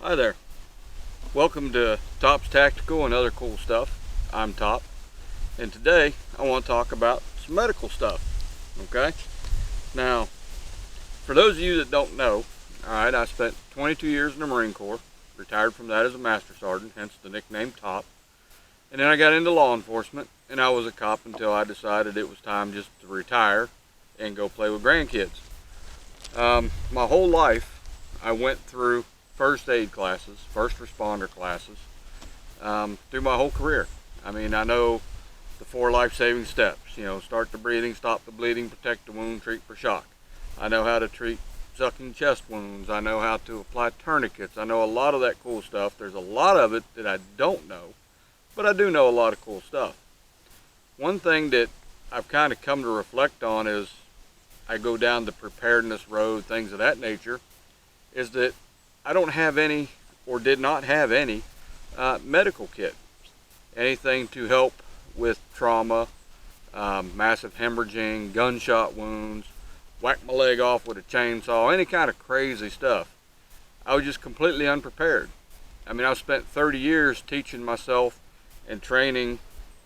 Hi there. Welcome to Top's Tactical and Other Cool Stuff. I'm Top, and today I want to talk about some medical stuff. Okay? Now, for those of you that don't know, alright, I spent 22 years in the Marine Corps, retired from that as a Master Sergeant, hence the nickname Top. And then I got into law enforcement, and I was a cop until I decided it was time just to retire and go play with grandkids. My whole life, I went through first aid classes, first responder classes, through my whole career. I mean, I know the 4 life-saving steps. Start the breathing, stop the bleeding, protect the wound, treat for shock. I know how to treat sucking chest wounds. I know how to apply tourniquets. I know a lot of that cool stuff. There's a lot of it that I don't know, but I do know a lot of cool stuff. One thing that I've kind of come to reflect on is I go down the preparedness road, things of that nature, is that I don't have any, or did not have any, medical kit. Anything to help with trauma, massive hemorrhaging, gunshot wounds, whack my leg off with a chainsaw, any kind of crazy stuff. I was just completely unprepared. I mean, I've spent 30 years teaching myself and training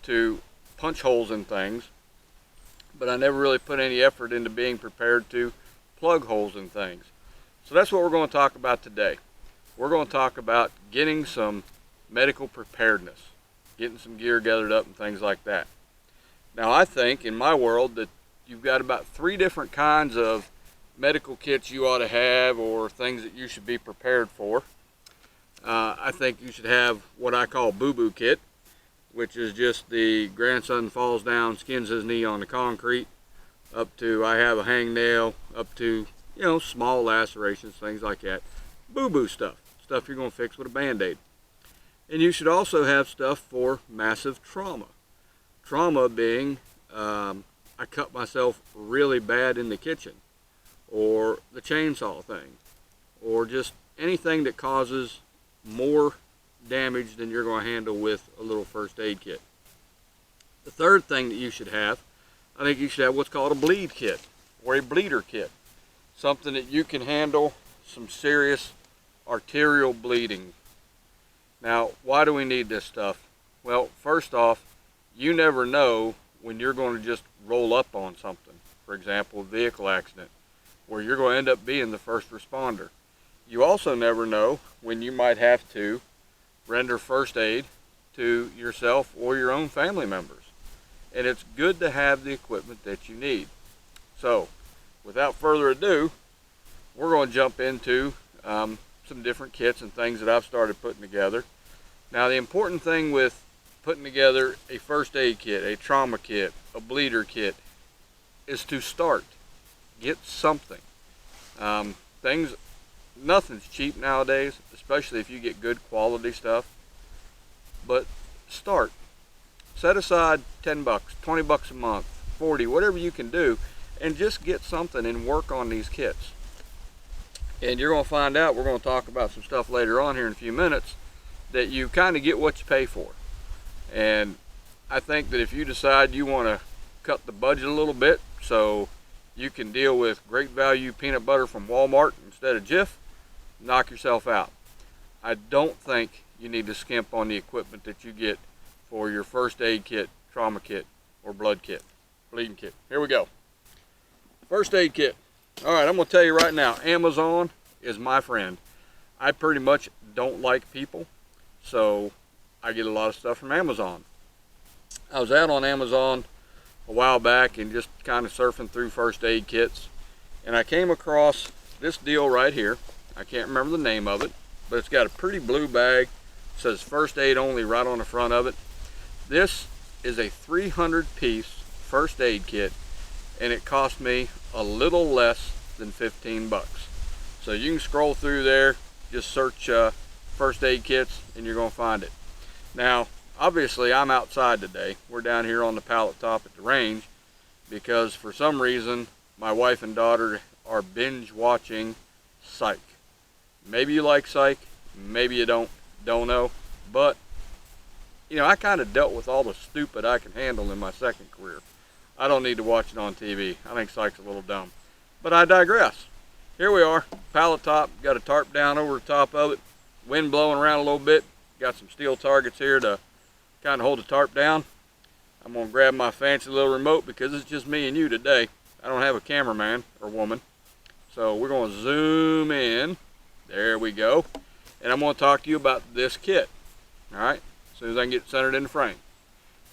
to punch holes in things, but I never really put any effort into being prepared to plug holes in things. So that's what we're going to talk about today. We're going to talk about getting some medical preparedness, getting some gear gathered up and things like that. Now, I think in my world that you've got about 3 different kinds of medical kits you ought to have, or things that you should be prepared for. I think you should have what I call boo-boo kit, which is just the grandson falls down, skins his knee on the concrete, up to I have a hangnail, up to small lacerations, things like that. Boo-boo stuff you're going to fix with a Band-Aid. And you should also have stuff for massive trauma. Trauma being, I cut myself really bad in the kitchen, or the chainsaw thing, or just anything that causes more damage than you're going to handle with a little first aid kit. The third thing that you should have, I think you should have what's called a bleed kit, or a bleeder kit. Something that you can handle some serious arterial bleeding. Now, why do we need this stuff? Well, first off, you never know when you're going to just roll up on something. For example, a vehicle accident, where you're going to end up being the first responder. You also never know when you might have to render first aid to yourself or your own family members. And it's good to have the equipment that you need. So, without further ado, we're going to jump into some different kits and things that I've started putting together. Now, the important thing with putting together a first aid kit, a trauma kit, a bleeder kit, is to start. Get something. Nothing's cheap nowadays, especially if you get good quality stuff. But start. Set aside $10, $20 a month, 40, whatever you can do, and just get something and work on these kits. And you're going to find out, we're going to talk about some stuff later on here in a few minutes, that you kind of get what you pay for. And I think that if you decide you want to cut the budget a little bit so you can deal with great value peanut butter from Walmart instead of Jif, knock yourself out. I don't think you need to skimp on the equipment that you get for your first aid kit, trauma kit, or bleeding kit. Here we go. First aid kit. Alright, I'm going to tell you right now, Amazon is my friend. I pretty much don't like people, so I get a lot of stuff from Amazon. I was out on Amazon a while back and just kind of surfing through first aid kits, and I came across this deal right here. I can't remember the name of it, but it's got a pretty blue bag. It says first aid only right on the front of it. This is a 300-piece first aid kit, and it cost me a little less than $15. So you can scroll through there, just search first aid kits, and you're going to find it. Now, obviously, I'm outside today. We're down here on the pallet top at the range because for some reason, my wife and daughter are binge watching Psych. Maybe you like Psych, maybe you don't know. But, I kind of dealt with all the stupid I can handle in my second career. I don't need to watch it on TV. I think Psych's a little dumb. But I digress. Here we are, pallet top, got a tarp down over the top of it. wind blowing around a little bit. Got some steel targets here to kind of hold the tarp down. I'm going to grab my fancy little remote because it's just me and you today. I don't have a cameraman or woman. So we're going to zoom in. There we go. And I'm going to talk to you about this kit. Alright, as soon as I can get it centered in the frame.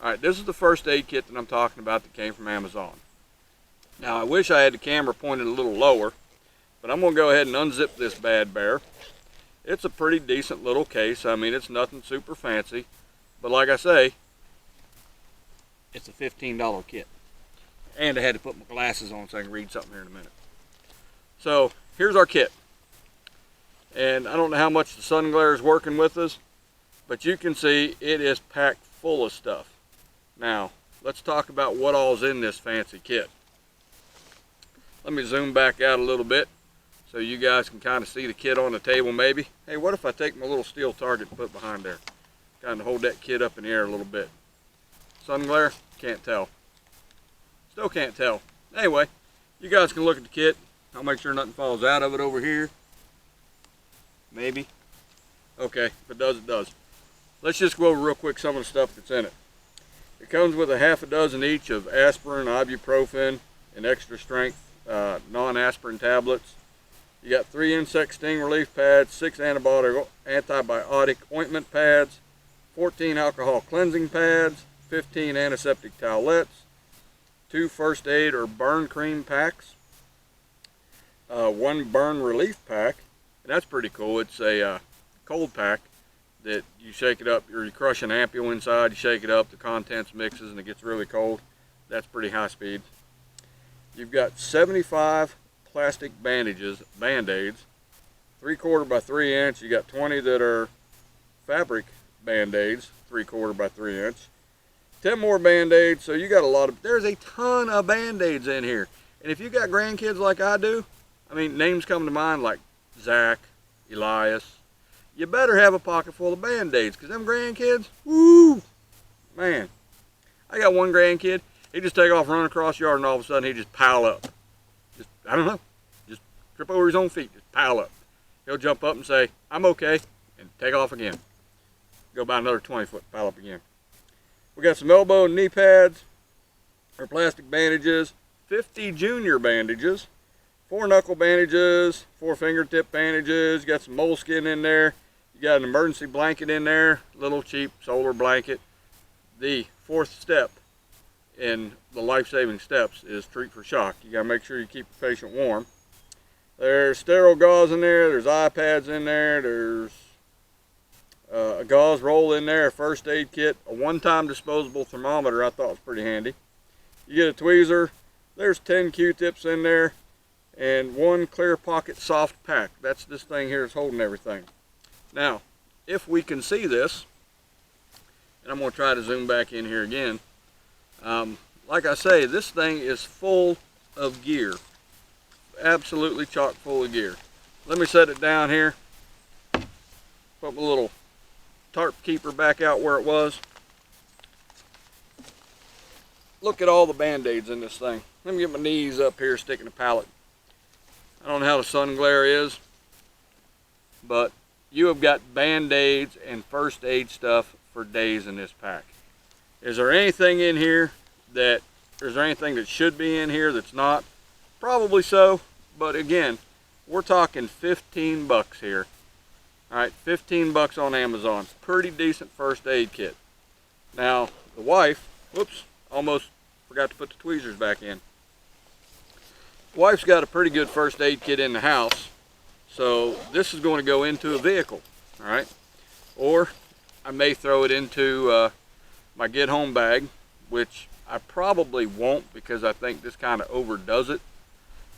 Alright, this is the first aid kit that I'm talking about that came from Amazon. Now I wish I had the camera pointed a little lower, but I'm going to go ahead and unzip this bad bear. It's a pretty decent little case. I mean, it's nothing super fancy, but like I say, it's a $15 kit. And I had to put my glasses on so I can read something here in a minute. So here's our kit. And I don't know how much the sun glare is working with us, but you can see it is packed full of stuff. Now, let's talk about what all's in this fancy kit. Let me zoom back out a little bit so you guys can kind of see the kit on the table maybe. Hey, what if I take my little steel target and put behind there? Kind of hold that kit up in the air a little bit. Sun glare? Can't tell. Still can't tell. Anyway, you guys can look at the kit. I'll make sure nothing falls out of it over here. Maybe. Okay, if it does, it does. Let's just go over real quick some of the stuff that's in it. It comes with a half a dozen each of aspirin, ibuprofen, and extra strength non-aspirin tablets. You got 3 insect sting relief pads, 6 antibiotic ointment pads, 14 alcohol cleansing pads, 15 antiseptic towelettes, 2 first aid or burn cream packs, 1 burn relief pack, and that's pretty cool. It's a cold pack that you shake it up, or you crush an ampule inside, you shake it up, the contents mixes, and it gets really cold. That's pretty high speed. You've got 75 plastic bandages, Band-Aids, 3/4 by 3 inch. You got 20 that are fabric Band-Aids, 3/4 by 3 inch. 10 more Band-Aids, so you got a lot of, there's a ton of Band-Aids in here. And if you got grandkids like I do, I mean, names come to mind like Zach, Elias, you better have a pocket full of Band-Aids, because them grandkids, woo, man. I got one grandkid, he just take off running across the yard and all of a sudden he just pile up. Just, I don't know, just trip over his own feet, just pile up. He'll jump up and say, I'm okay, and take off again. Go by another 20 foot, pile up again. We got some elbow and knee pads, or plastic bandages, 50 junior bandages, 4 knuckle bandages, 4 fingertip bandages, you got some moleskin in there, you got an emergency blanket in there, little cheap solar blanket. The 4th step in the life-saving steps is treat for shock. You gotta make sure you keep the patient warm. There's sterile gauze in there, there's eye pads in there, there's a gauze roll in there, a first aid kit, a one-time disposable thermometer I thought was pretty handy. You get a tweezer, there's 10 Q-tips in there, and 1 clear pocket soft pack. That's this thing here is holding everything. Now, if we can see this, and I'm going to try to zoom back in here again, like I say, this thing is full of gear. Absolutely chock full of gear. Let me set it down here. Put my little tarp keeper back out where it was. Look at all the Band-Aids in this thing. Let me get my knees up here sticking the pallet. I don't know how the sun glare is, but you have got Band-Aids and first aid stuff for days in this pack. Is there anything in here that, is there anything that should be in here that's not? Probably so, but again, we're talking 15 bucks here. Alright, 15 bucks on Amazon. Pretty decent first aid kit. Now, the wife, whoops, almost forgot to put the tweezers back in. The wife's got a pretty good first aid kit in the house, so this is going to go into a vehicle, alright? Or I may throw it into my get home bag, which I probably won't because I think this kind of overdoes it.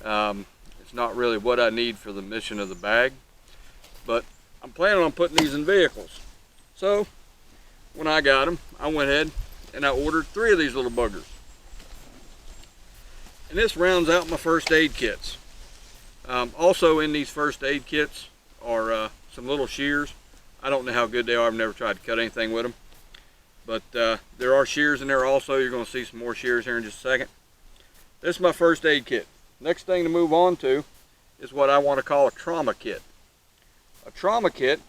It's not really what I need for the mission of the bag, but I'm planning on putting these in vehicles. So when I got them, I went ahead and I ordered 3 of these little buggers. And this rounds out my first aid kits. Also in these first aid kits are some little shears. I don't know how good they are. I've never tried to cut anything with them. But there are shears in there also. You're going to see some more shears here in just a second. This is my first aid kit. Next thing to move on to is what I want to call a trauma kit. A trauma kit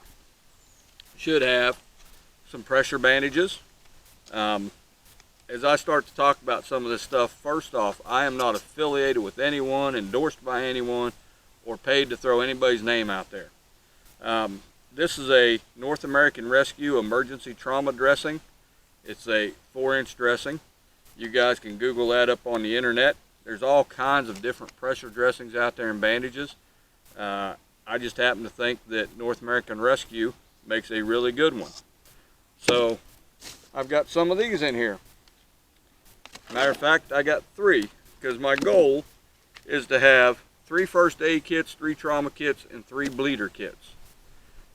should have some pressure bandages. As I start to talk about some of this stuff, first off, I am not affiliated with anyone, endorsed by anyone, or paid to throw anybody's name out there. This is a North American Rescue emergency trauma dressing. It's a 4-inch dressing. You guys can Google that up on the internet. There's all kinds of different pressure dressings out there and bandages. I just happen to think that North American Rescue makes a really good one. So I've got some of these in here. Matter of fact, I got 3, because my goal is to have 3 first aid kits, 3 trauma kits, and 3 bleeder kits.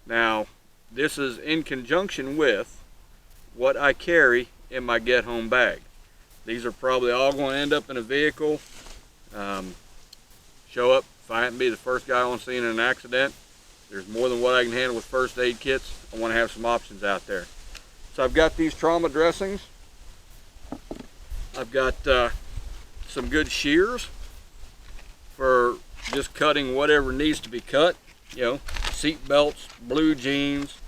Now, this is in conjunction with what I carry in my get home bag. These are probably all going to end up in a vehicle. Show up, if I happen to be the first guy on scene in an accident, there's more than what I can handle with first aid kits. I want to have some options out there. So I've got these trauma dressings. I've got some good shears for just cutting whatever needs to be cut. You know, seat belts, blue jeans,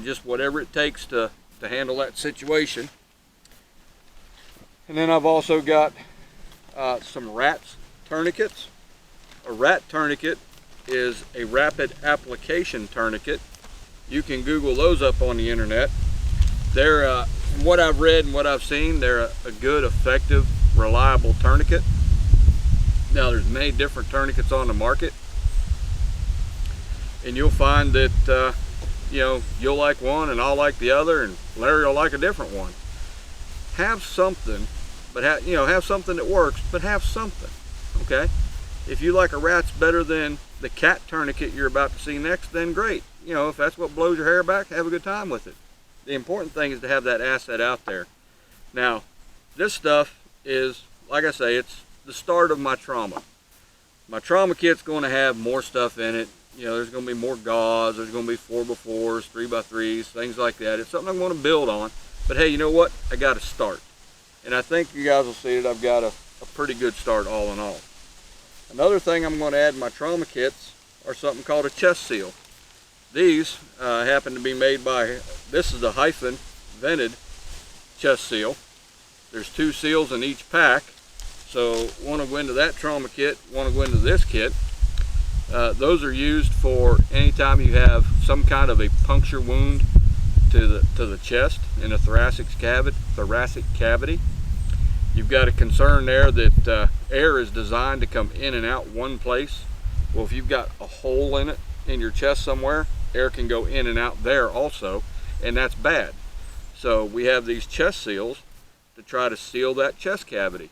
just whatever it takes to handle that situation. And then I've also got some RATS tourniquets. A RAT tourniquet is a rapid application tourniquet. You can Google those up on the internet. They're, from what I've read and what I've seen, they're a good, effective, reliable tourniquet. Now, there's many different tourniquets on the market, and you'll find that you know, you'll like one and I'll like the other, and Larry will like a different one. Have something, but have something that works, but have something. Okay, if you like a RATS better than the cat tourniquet you're about to see next, then great. You know, if that's what blows your hair back, have a good time with it. The important thing is to have that asset out there. Now, this stuff is, like I say, it's the start of my trauma. My trauma kit's going to have more stuff in it. You know, there's going to be more gauze, there's going to be 4x4s, 3x3s, things like that. It's something I'm going to build on. But hey, you know what? I got to start. And I think you guys will see that I've got a pretty good start all in all. Another thing I'm going to add in my trauma kits are something called a chest seal. These happen to be made by, this is a hyphen vented chest seal. There's 2 seals in each pack. So one will go into that trauma kit, one will go into this kit. Those are used for anytime you have some kind of a puncture wound to the chest in the thoracic cavity. You've got a concern there that air is designed to come in and out one place. Well, if you've got a hole in it in your chest somewhere, air can go in and out there also, and that's bad. So we have these chest seals to try to seal that chest cavity.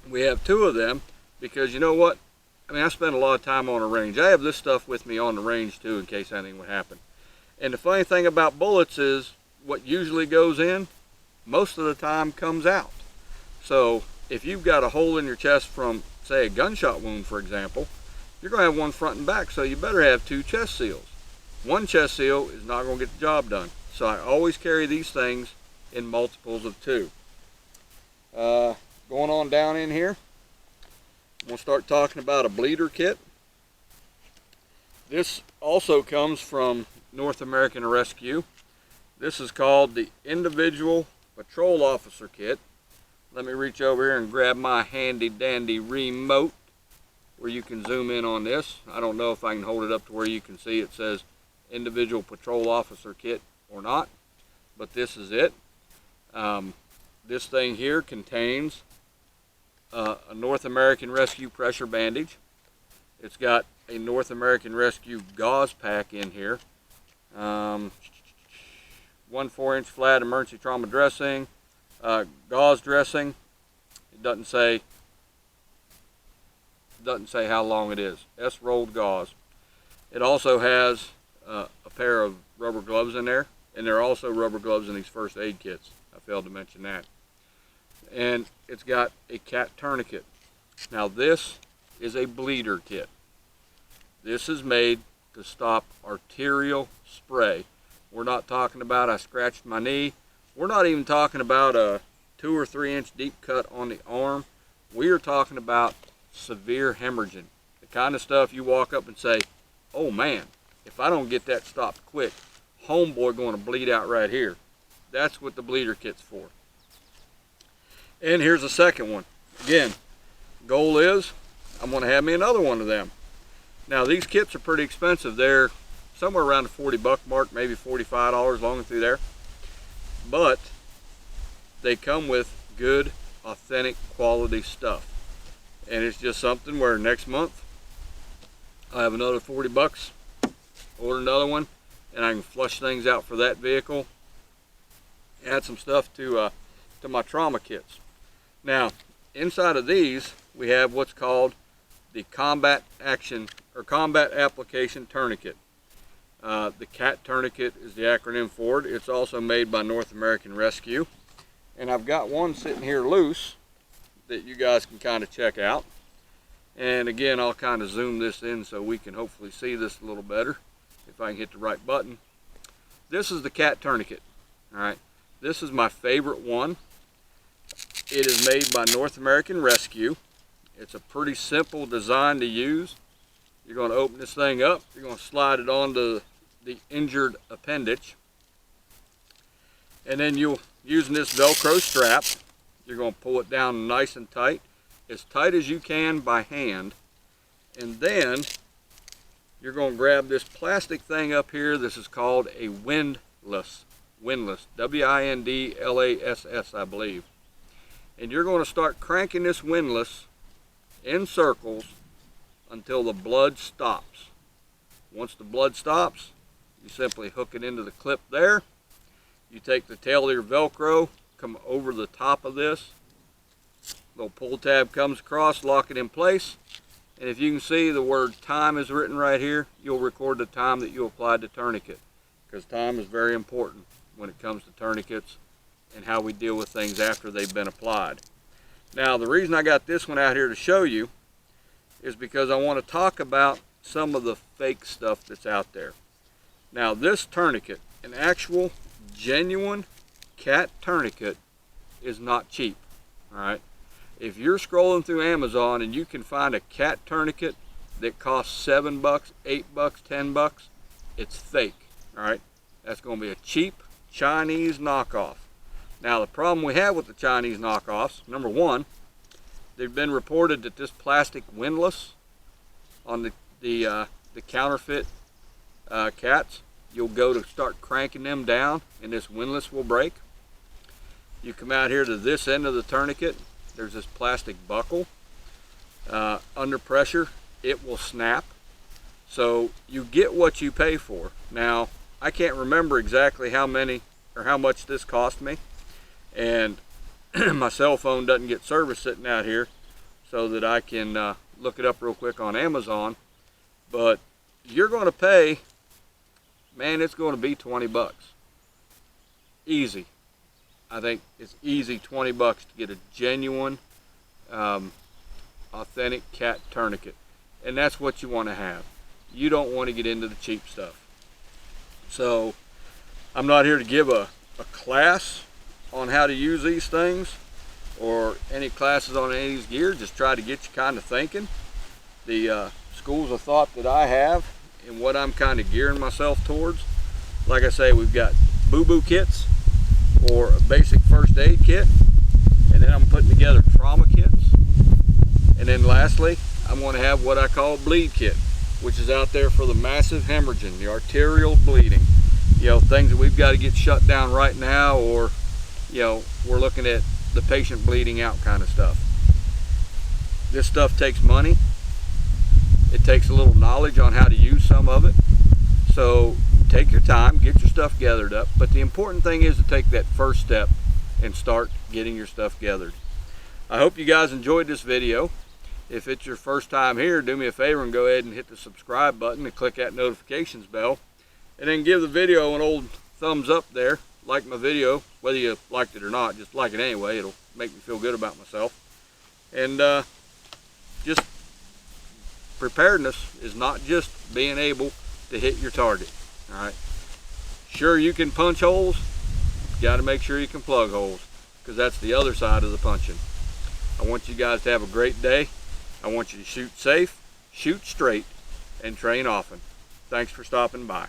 We have 2 of them because, you know what? I mean, I spend a lot of time on a range. I have this stuff with me on the range too in case anything would happen. And the funny thing about bullets is what usually goes in, most of the time comes out. So if you've got a hole in your chest from, say, a gunshot wound, for example, you're going to have one front and back, so you better have 2 chest seals. One chest seal is not going to get the job done. So I always carry these things in multiples of 2. Going on down in here, I'm going to start talking about a bleeder kit. This also comes from North American Rescue. This is called the Individual Patrol Officer Kit. Let me reach over here and grab my handy dandy remote where you can zoom in on this. I don't know if I can hold it up to where you can see it says Individual Patrol Officer Kit or not, but this is it. This thing here contains a North American Rescue pressure bandage. It's got a North American Rescue gauze pack in here. 1 4-inch flat emergency trauma dressing, gauze dressing. It doesn't say how long it is. S-rolled gauze. It also has a pair of rubber gloves in there, and there are also rubber gloves in these first aid kits. I failed to mention that. And it's got a cat tourniquet. Now this is a bleeder kit. This is made to stop arterial spray. We're not talking about I scratched my knee. We're not even talking about a 2 or 3 inch deep cut on the arm. We are talking about severe hemorrhaging. The kind of stuff you walk up and say, oh man, if I don't get that stopped quick, homeboy going to bleed out right here. That's what the bleeder kit's for. And here's the second one. Again, goal is I'm going to have me another one of them. Now these kits are pretty expensive. They're somewhere around the 40 buck mark, maybe $45 long through there. But they come with good, authentic, quality stuff. And it's just something where next month I have another 40 bucks, order another one, and I can flush things out for that vehicle. Add some stuff to my trauma kits. Now, inside of these, we have what's called the Combat Action or Combat Application Tourniquet. The CAT tourniquet is the acronym for it. It's also made by North American Rescue. And I've got one sitting here loose that you guys can kind of check out. And again, I'll kind of zoom this in so we can hopefully see this a little better if I can hit the right button. This is the CAT tourniquet. All right, this is my favorite one. It is made by North American Rescue. It's a pretty simple design to use. You're going to open this thing up. You're going to slide it onto the injured appendage. And then using this Velcro strap, you're going to pull it down nice and tight as you can by hand. And then you're going to grab this plastic thing up here. This is called a windlass, W-I-N-D-L-A-S-S, I believe. And you're going to start cranking this windlass in circles until the blood stops. Once the blood stops, you simply hook it into the clip there. You take the tail of your Velcro, come over the top of this. Little pull tab comes across, lock it in place. And if you can see the word time is written right here, you'll record the time that you applied the tourniquet. Because time is very important when it comes to tourniquets and how we deal with things after they've been applied. Now, the reason I got this one out here to show you is because I want to talk about some of the fake stuff that's out there. Now, this tourniquet, an actual genuine CAT tourniquet, is not cheap. All right, if you're scrolling through Amazon and you can find a CAT tourniquet that costs $7, $8, $10, it's fake. All right, that's going to be a cheap Chinese knockoff. Now, the problem we have with the Chinese knockoffs, number one, they've been reported that this plastic windlass on the counterfeit CATs, you'll go to start cranking them down and this windlass will break. You come out here to this end of the tourniquet, there's this plastic buckle. Under pressure, it will snap. So you get what you pay for. Now, I can't remember exactly how many or how much this cost me. And my cell phone doesn't get service sitting out here so that I can look it up real quick on Amazon. But you're going to pay, man, it's going to be 20 bucks. Easy. I think it's easy 20 bucks to get a genuine, authentic CAT tourniquet. And that's what you want to have. You don't want to get into the cheap stuff. So I'm not here to give a class on how to use these things or any classes on any of these gear. Just try to get you kind of thinking. The schools of thought that I have and what I'm kind of gearing myself towards, like I say, we've got boo-boo kits or a basic first aid kit, and then I'm putting together trauma kits, and then lastly I'm going to have what I call bleed kit, which is out there for the massive hemorrhaging, the arterial bleeding, you know, things that we've got to get shut down right now, or you know, we're looking at the patient bleeding out kind of stuff. This stuff takes money. It takes a little knowledge on how to use some of it. So take your time, get your stuff gathered up. But the important thing is to take that first step and start getting your stuff gathered. I hope you guys enjoyed this video. If it's your first time here, do me a favor and go ahead and hit the subscribe button and click that notifications bell. And then give the video an old thumbs up there. Like my video, whether you liked it or not, just like it anyway. It'll make me feel good about myself. And just preparedness is not just being able to hit your target. All right. Sure, you can punch holes. You got to make sure you can plug holes, because that's the other side of the punching. I want you guys to have a great day. I want you to shoot safe, shoot straight, and train often. Thanks for stopping by.